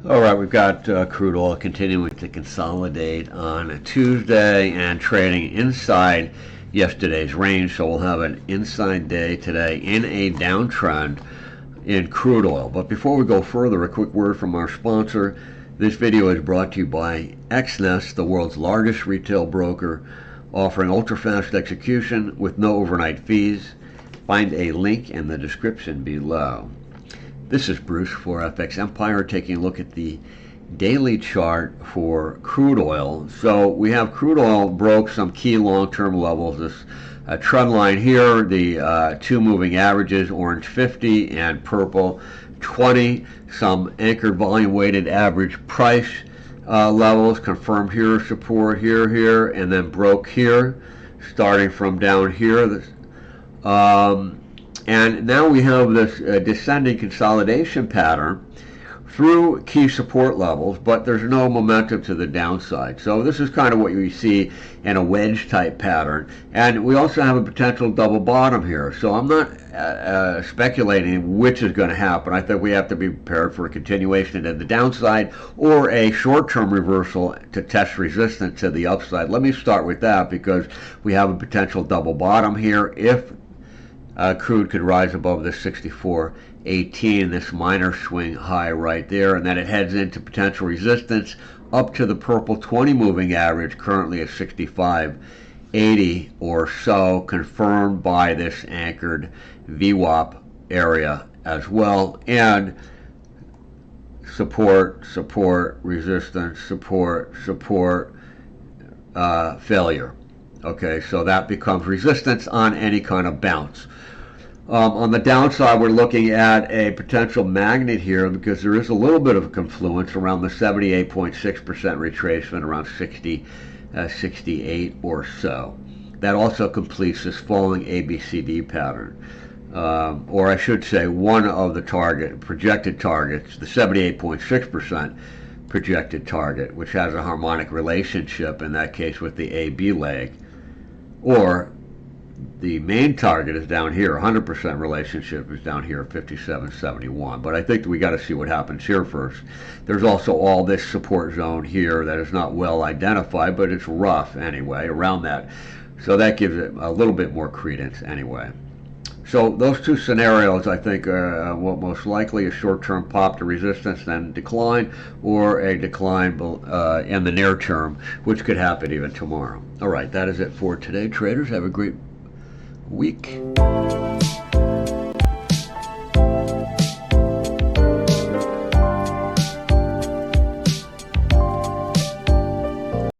All right, we've got crude oil continuing to consolidate on a Tuesday and trading inside yesterday's range. So we'll have an inside day today in a downtrend in crude oil. But before we go further, a quick word from our sponsor. This video is brought to you by XNest, the world's largest retail broker, offering ultra-fast execution with no overnight fees. Find a link in the description below. This is Bruce for FXEmpire, taking a look at the daily chart for crude oil. So we have crude oil broke some key long-term levels. This trend line here, the two moving averages, orange 50 and purple 20, some anchored volume weighted average price levels confirmed here, support here, and then broke here, starting from down here. And now we have this descending consolidation pattern through key support levels, but there's no momentum to the downside. So this is kind of what you see in a wedge type pattern. And we also have a potential double bottom here. So I'm not speculating which is going to happen. I think we have to be prepared for a continuation to the downside or a short-term reversal to test resistance to the upside. Let me start with that because we have a potential double bottom here. If crude could rise above the 64.18, this minor swing high right there, and then it heads into potential resistance up to the purple 20 moving average, currently at 65.80 or so, confirmed by this anchored VWAP area as well, and support, resistance, support, failure. Okay, so that becomes resistance on any kind of bounce. On the downside, we're looking at a potential magnet here because there is a little bit of a confluence around the 78.6% retracement, around 68 or so. That also completes this falling ABCD pattern. Or I should say one of the projected targets, the 78.6% projected target, which has a harmonic relationship in that case with the AB leg. Or the main target is down here, 100% relationship is down here at 57.71. But I think we got to see what happens here first. There's also all this support zone here that is not well identified, but it's rough anyway around that. So that gives it a little bit more credence anyway. So those two scenarios, I think, are what most likely a short-term pop to resistance, then decline, or a decline in the near term, which could happen even tomorrow. All right, that is it for today, traders. Have a great week.